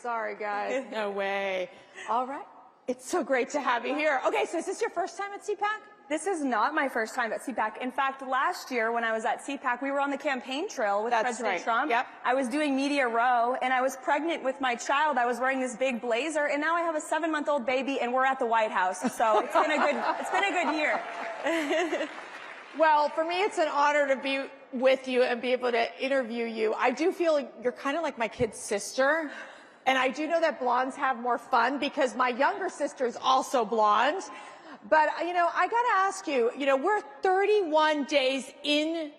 Sorry, guys. No way. All right. It's so great to have you here. Okay, so is this your first time at CPAC? This is not my first time at CPAC. In fact, last year when I was at CPAC, we were on the campaign trail with President Trump. Yep. I was doing Media Row, and I was pregnant with my child. I was wearing this big blazer, and now I have a 7-month-old baby, and we're at the White House. So it's been a good year. Well, for me, it's an honor to be with you and be able to interview you. I do feel you're kind of like my kid's sister. And I do know that blondes have more fun because my younger sister is also blonde. But, you know, I got to ask you, you know, we're 31 days into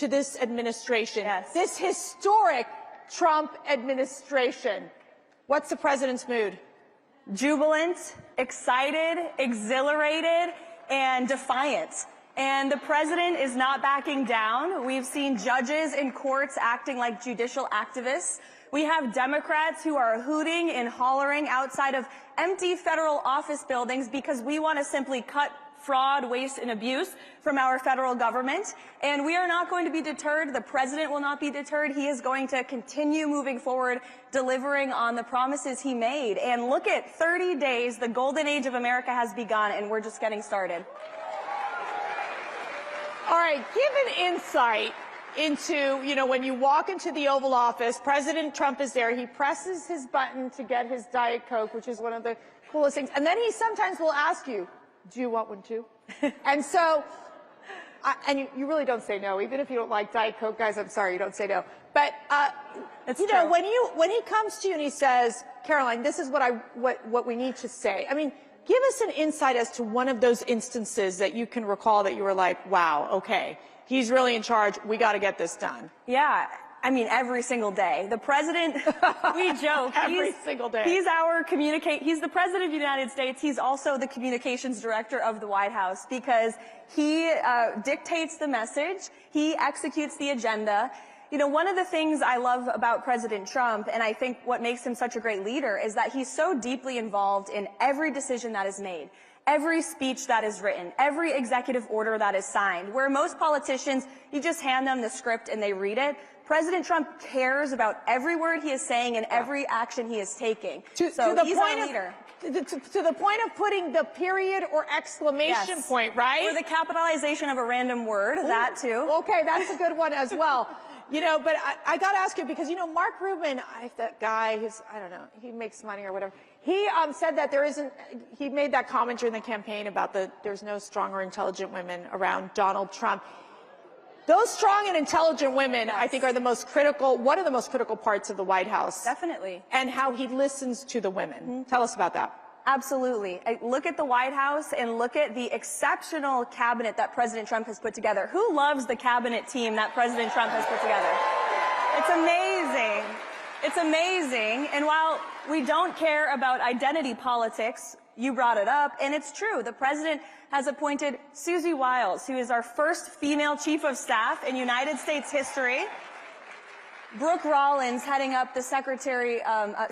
this administration. Yes. This historic Trump administration. What's the president's mood? Jubilant, excited, exhilarated, and defiant. And the president is not backing down. We've seen judges in courts acting like judicial activists. We have Democrats who are hooting and hollering outside of empty federal office buildings because we want to simply cut fraud, waste, and abuse from our federal government. And we are not going to be deterred. The president will not be deterred. He is going to continue moving forward, delivering on the promises he made. And look at 30 days, the golden age of America has begun, and we're just getting started. All right, give an insight into, you know, when you walk into the Oval Office, President Trump is there. He presses his button to get his Diet Coke, which is one of the coolest things. And then he sometimes will ask you, do you want one too? And so, and you really don't say no. Even if you don't like Diet Coke, guys, I'm sorry, you don't say no. But, you know, when he comes to you and he says, Karoline, this is what we need to say. I mean, give us an insight as to one of those instances that you can recall that you were like, wow, okay, he's really in charge. We got to get this done. Yeah. I mean, every single day. The president, we joke. Every single day. He's the president of the United States. He's also the communications director of the White House because he dictates the message. He executes the agenda. You know, one of the things I love about President Trump, and I think what makes him such a great leader, is that he's so deeply involved in every decision that is made, every speech that is written, every executive order that is signed. Where most politicians, you just hand them the script and they read it. President Trump cares about every word he is saying and every action he is taking. He's our leader. To the point of putting the period or exclamation point, right? Or the capitalization of a random word, that too. Okay, that's a good one as well. You know, but I got to ask you because, you know, Mark Rubin, that guy who's, I don't know, he makes money or whatever. He said that he made that comment during the campaign about there's no strong or intelligent women around Donald Trump. Those strong and intelligent women, I think, are one of the most critical parts of the White House. Definitely. And how he listens to the women. Tell us about that. Absolutely. Look at the White House and look at the exceptional cabinet that President Trump has put together. Who loves the cabinet team that President Trump has put together? It's amazing. It's amazing. And while we don't care about identity politics, you brought it up, and it's true. The president has appointed Susie Wiles, who is our first female chief of staff in United States history. Brooke Rollins heading up the secretary,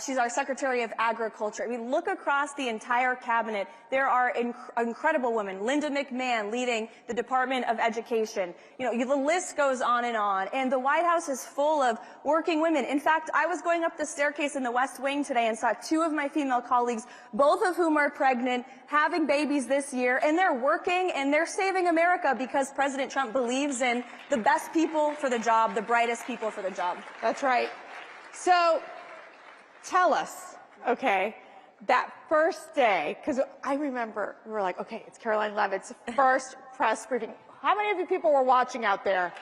she's our Secretary of Agriculture. I mean, look across the entire cabinet. There are incredible women. Linda McMahon leading the Department of Education. You know, the list goes on. And the White House is full of working women. In fact, I was going up the staircase in the West Wing today and saw 2 of my female colleagues, both of whom are pregnant, having babies this year, and they're working and they're saving America because President Trump believes in the best people for the job, the brightest people for the job. That's right. So tell us, okay, that first day, because I remember we were like, okay, it's Karoline Leavitt's first press briefing. How many of you people were watching out there?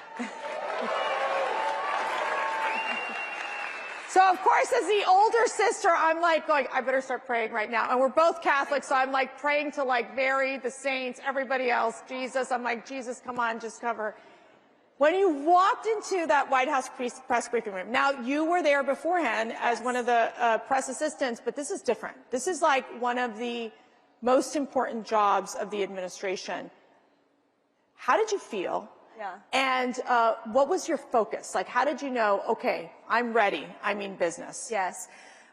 So, of course, as the older sister, I'm like going, I better start praying right now. And we're both Catholic, so I'm like praying to like Mary, the saints, everybody else, Jesus. I'm like, Jesus, come on, just cover. When you walked into that White House press briefing room, now you were there beforehand as one of the press assistants, but this is different. This is like one of the most important jobs of the administration. How did you feel? Yeah. And what was your focus? Like, how did you know, okay, I'm ready, I mean business? Yes.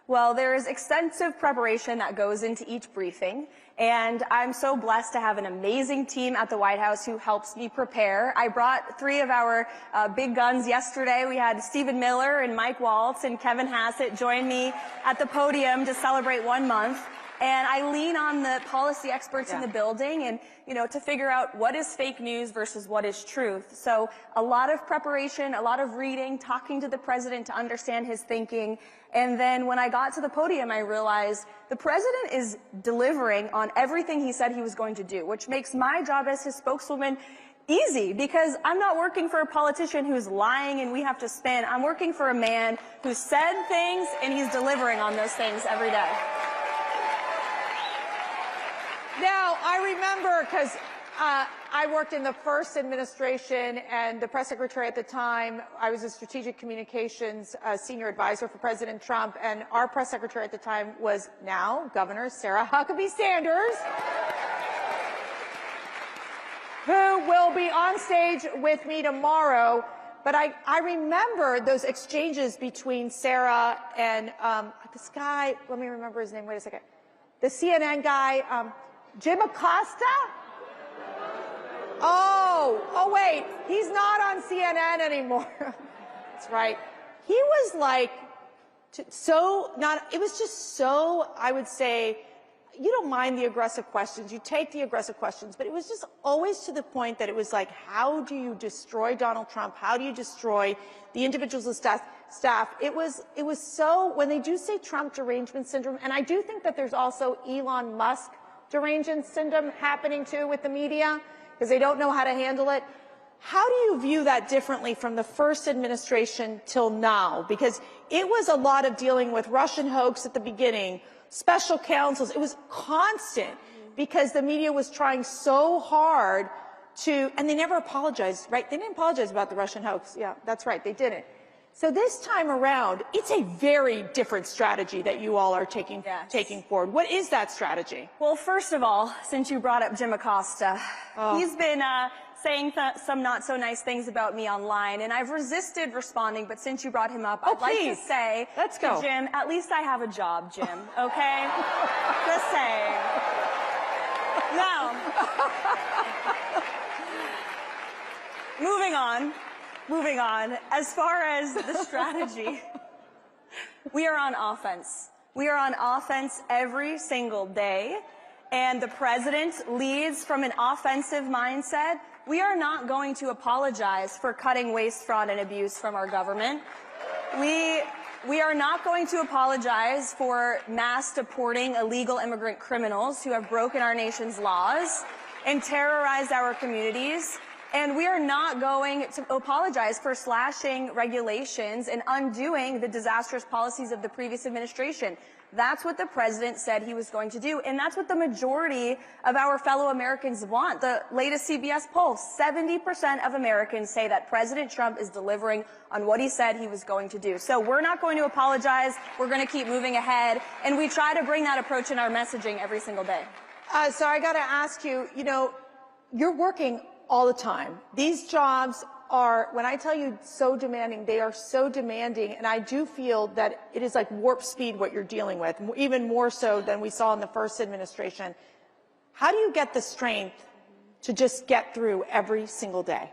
Well, there is extensive preparation that goes into each briefing, and I'm so blessed to have an amazing team at the White House who helps me prepare. I brought 3 of our big guns yesterday. We had Stephen Miller and Mike Waltz and Kevin Hassett join me at the podium to celebrate 1 month. And I lean on the policy experts in the building and, to figure out what is fake news versus what is truth. So a lot of preparation, a lot of reading, talking to the president to understand his thinking. And then when I got to the podium, I realized the president is delivering on everything he said he was going to do, which makes my job as his spokeswoman easy, because I'm not working for a politician who's lying and we have to spin. I'm working for a man who said things and he's delivering on those things every day. Now, I remember, because I worked in the first administration, and the press secretary at the time, I was a strategic communications senior advisor for President Trump, and our press secretary at the time was now Governor Sarah Huckabee Sanders, who will be on stage with me tomorrow. But I remember those exchanges between Sarah and this guy, let me remember his name, wait a second, the CNN guy, Jim Acosta? Oh wait, he's not on CNN anymore. That's right. He was like, it was just so, I would say, you don't mind the aggressive questions, you take the aggressive questions, but it was just always to the point that it was like, how do you destroy Donald Trump? How do you destroy the individuals of staff? It was so, when they do say Trump derangement syndrome, and I do think that there's also Elon Musk derangement syndrome happening too with the media, because they don't know how to handle it. How do you view that differently from the first administration till now? Because it was a lot of dealing with Russian hoax at the beginning, special counsels. It was constant because the media was trying so hard to, and they never apologized, right? They didn't apologize about the Russian hoax. Yeah, that's right, they didn't. So this time around, it's a very different strategy that you all are taking forward. What is that strategy? Well, first of all, since you brought up Jim Acosta, he's been saying some not so nice things about me online, and I've resisted responding, but since you brought him up, I'd like to say to Jim, at least I have a job, Jim, okay? Just saying. Now, moving on, as far as the strategy, we are on offense. We are on offense every single day, and the president leads from an offensive mindset. We are not going to apologize for cutting waste, fraud, and abuse from our government. We are not going to apologize for mass deporting illegal immigrant criminals who have broken our nation's laws and terrorized our communities. And we are not going to apologize for slashing regulations and undoing the disastrous policies of the previous administration. That's what the president said he was going to do, and that's what the majority of our fellow Americans want. The latest CBS poll, 70% of Americans say that President Trump is delivering on what he said he was going to do. So we're not going to apologize. We're going to keep moving ahead, and we try to bring that approach in our messaging every single day. So I got to ask you, you're working all the time. These jobs are, when I tell you so demanding, they are so demanding, and I do feel that it is like warp speed what you're dealing with, even more so than we saw in the first administration. How do you get the strength to just get through every single day?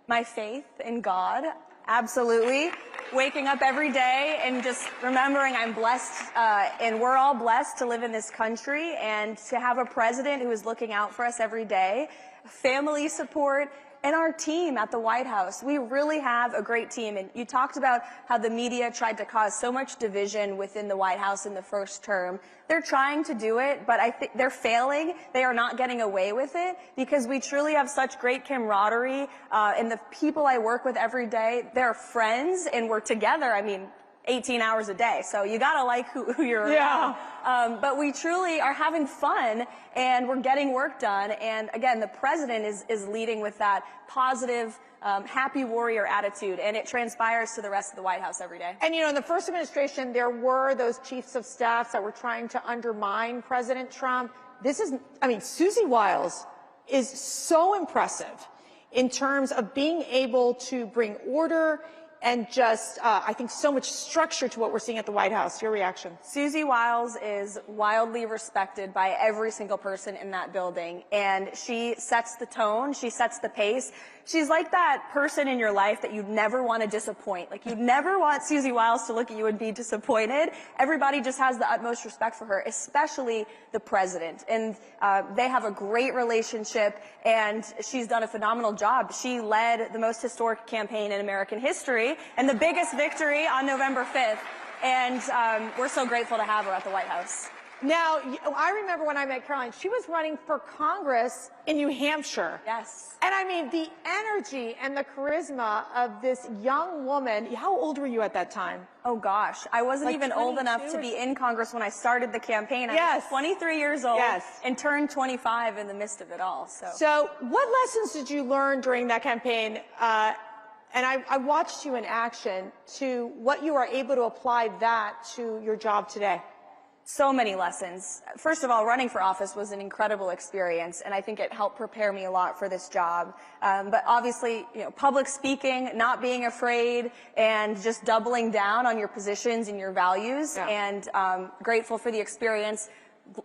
My faith in God, absolutely. Waking up every day and just remembering I'm blessed, and we're all blessed to live in this country and to have a president who is looking out for us every day. Family support, and our team at the White House. We really have a great team. And you talked about how the media tried to cause so much division within the White House in the first term. They're trying to do it, but I think they're failing. They are not getting away with it because we truly have such great camaraderie. And the people I work with every day, they're friends, and we're together. I mean, 18 hours a day. So you gotta like who you're around. But we truly are having fun, and we're getting work done. And again, the president is leading with that positive, happy warrior attitude, and it transpires to the rest of the White House every day. And in the first administration, there were those chiefs of staffs that were trying to undermine President Trump. Susie Wiles is so impressive in terms of being able to bring order and just, I think, so much structure to what we're seeing at the White House. Your reaction? Susie Wiles is wildly respected by every single person in that building, and she sets the tone, she sets the pace. She's like that person in your life that you'd never want to disappoint. Like, you'd never want Susie Wiles to look at you and be disappointed. Everybody just has the utmost respect for her, especially the president. And they have a great relationship, and she's done a phenomenal job. She led the most historic campaign in American history and the biggest victory on November 5th. And we're so grateful to have her at the White House. Now, I remember when I met Karoline, she was running for Congress in New Hampshire. Yes. And I mean, the energy and the charisma of this young woman. How old were you at that time? Oh, gosh. I wasn't Like even old enough to be in Congress when I started the campaign. I was 23 years old and turned 25 in the midst of it all. So what lessons did you learn during that campaign? And I watched you in action, to what you are able to apply that to your job today. So many lessons. First of all, running for office was an incredible experience, and I think it helped prepare me a lot for this job. But obviously, public speaking, not being afraid, and just doubling down on your positions and your values, and grateful for the experience.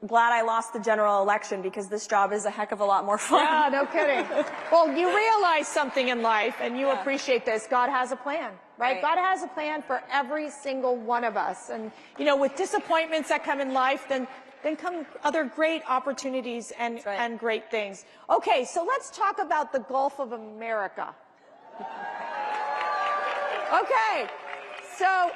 Glad I lost the general election, because this job is a heck of a lot more fun. Yeah, no kidding. Well, you realize something in life, and you appreciate this. God has a plan, right? God has a plan for every single one of us. And, with disappointments that come in life, then come other great opportunities and great things. Okay, so let's talk about the Gulf of America. Okay. So,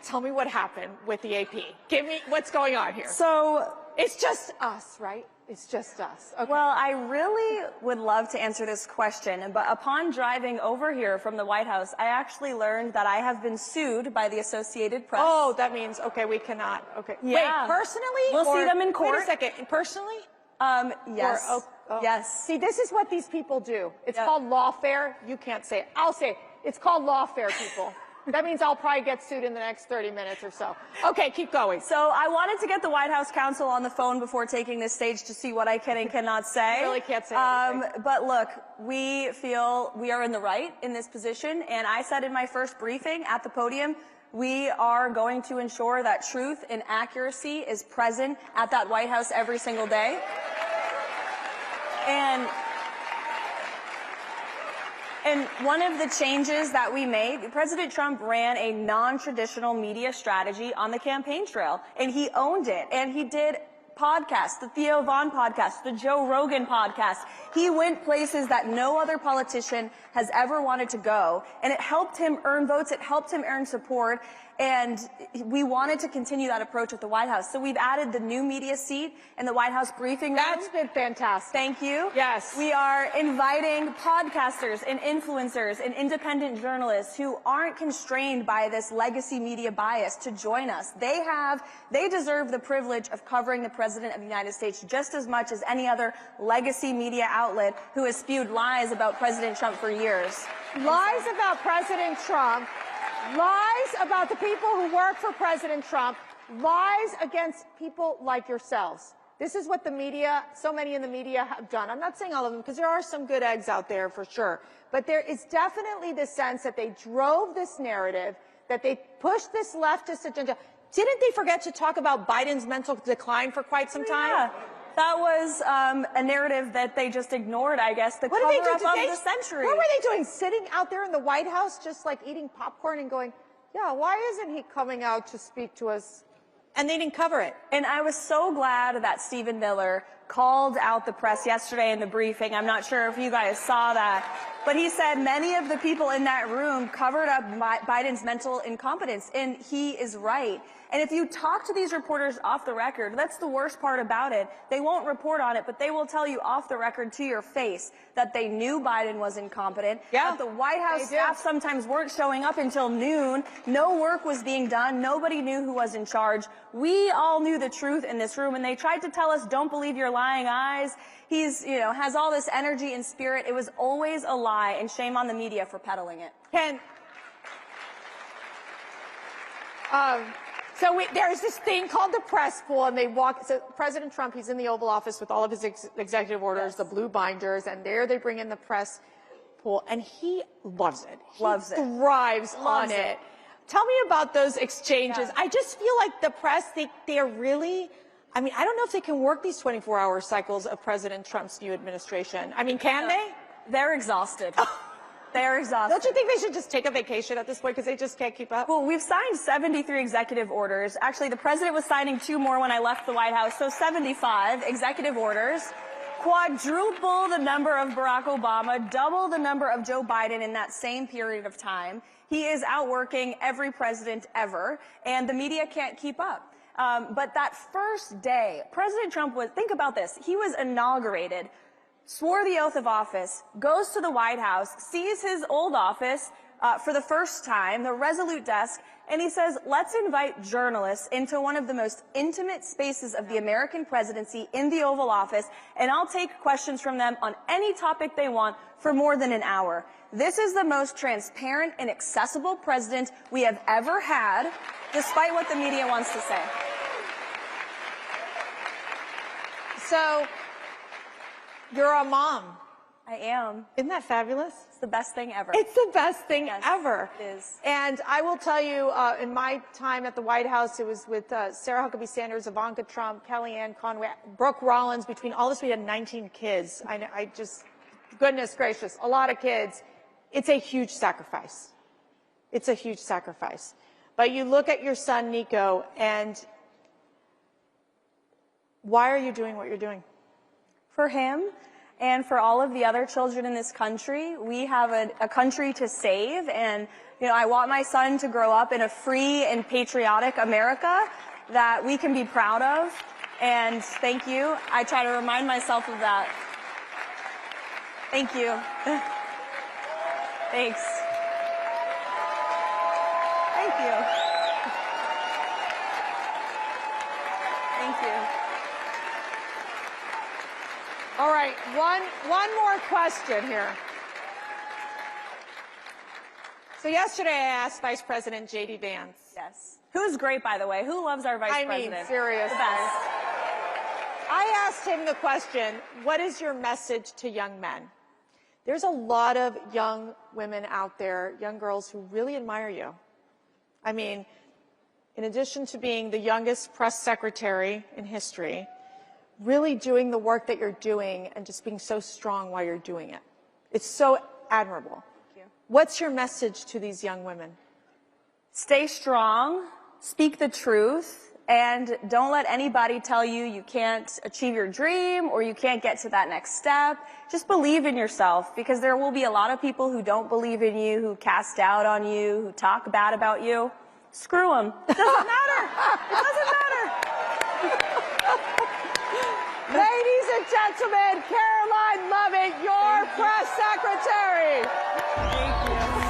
tell me what happened with the AP. Give me what's going on here. So, it's just us, right? It's just us. Okay. Well, I really would love to answer this question, but upon driving over here from the White House, I actually learned that I have been sued by the Associated Press. Oh, that means, we cannot. Okay. Yeah. Wait, personally? We'll see them in court. Wait a second. Personally? Yes. Yes. See, this is what these people do. It's called lawfare. You can't say it. I'll say it. It's called lawfare, people. That means I'll probably get sued in the next 30 minutes or so. Okay, keep going. So I wanted to get the White House counsel on the phone before taking this stage to see what I can and cannot say. You really can't say anything. But look, we feel we are in the right in this position, and I said in my first briefing at the podium, we are going to ensure that truth and accuracy is present at that White House every single day. And one of the changes that we made, President Trump ran a non-traditional media strategy on the campaign trail, and he owned it. And he did podcasts, the Theo Vaughn podcast, the Joe Rogan podcast. He went places that no other politician has ever wanted to go, and it helped him earn votes, it helped him earn support, and we wanted to continue that approach at the White House. So we've added the new media seat in the White House briefing room. That's been fantastic. Thank you. Yes. We are inviting podcasters and influencers and independent journalists who aren't constrained by this legacy media bias to join us. They deserve the privilege of covering the President of the United States just as much as any other legacy media outlet who has spewed lies about President Trump for years. Lies about President Trump. Lies about the people who work for President Trump, lies against people like yourselves. This is what the media, so many in the media have done. I'm not saying all of them, because there are some good eggs out there for sure. But there is definitely the sense that they drove this narrative, that they pushed this leftist agenda. Didn't they forget to talk about Biden's mental decline for quite some time? Yeah. That was a narrative that they just ignored, I guess, the cover-up of the century. What were they doing? Sitting out there in the White House just like eating popcorn and going, yeah, why isn't he coming out to speak to us? And they didn't cover it. And I was so glad that Stephen Miller called out the press yesterday in the briefing. I'm not sure if you guys saw that. But he said many of the people in that room covered up Biden's mental incompetence, and he is right. And if you talk to these reporters off the record, that's the worst part about it. They won't report on it, but they will tell you off the record to your face that they knew Biden was incompetent, that the White House staff sometimes weren't showing up until noon, no work was being done, nobody knew who was in charge. We all knew the truth in this room, and they tried to tell us, don't believe your lying eyes. He's, has all this energy and spirit. It was always a lie, and shame on the media for peddling it. So there's this thing called the press pool, and they walk. So President Trump, he's in the Oval Office with all of his executive orders, the blue binders, and there they bring in the press. pool, and he loves it. Loves it. Thrives on it. Tell me about those exchanges. Yeah. I just feel like the press, they're really, I mean, I don't know if they can work these 24-hour cycles of President Trump's new administration. I mean, can they? They're exhausted. They're exhausted. Don't you think they should just take a vacation at this point because they just can't keep up? Well, we've signed 73 executive orders. Actually, the president was signing 2 more when I left the White House, so 75 executive orders. Quadruple the number of Barack Obama, double the number of Joe Biden in that same period of time. He is outworking every president ever, and the media can't keep up. But that first day, President Trump was, think about this, he was inaugurated, swore the oath of office, goes to the White House, sees his old office for the first time, the Resolute desk, and he says, let's invite journalists into one of the most intimate spaces of the American presidency in the Oval Office, and I'll take questions from them on any topic they want for more than an hour. This is the most transparent and accessible president we have ever had, despite what the media wants to say. So, you're a mom. I am. Isn't that fabulous? It's the best thing ever. It's the best thing Yes, ever. it is. And I will tell you, in my time at the White House, it was with Sarah Huckabee Sanders, Ivanka Trump, Kellyanne Conway, Brooke Rollins. Between all this, we had 19 kids. I just, goodness gracious, a lot of kids. It's a huge sacrifice. It's a huge sacrifice. But you look at your son, Nico, and why are you doing what you're doing? For him and for all of the other children in this country, we have a country to save, and I want my son to grow up in a free and patriotic America that we can be proud of, and thank you. I try to remind myself of that. Thank you. Thanks. Thank you. Thank you. All right, one more question here. So yesterday I asked Vice President J.D. Vance. Yes. Who's great, by the way? Who loves our vice president? I mean, seriously. The best. I asked him the question, what is your message to young men? There's a lot of young women out there, young girls who really admire you. I mean, in addition to being the youngest press secretary in history, really doing the work that you're doing and just being so strong while you're doing it. It's so admirable. Thank you. What's your message to these young women? Stay strong, speak the truth, and don't let anybody tell you you can't achieve your dream or you can't get to that next step. Just believe in yourself, because there will be a lot of people who don't believe in you, who cast doubt on you, who talk bad about you. Screw them. It doesn't matter. It doesn't matter. Ladies and gentlemen, Karoline Leavitt, your press secretary. Thank you.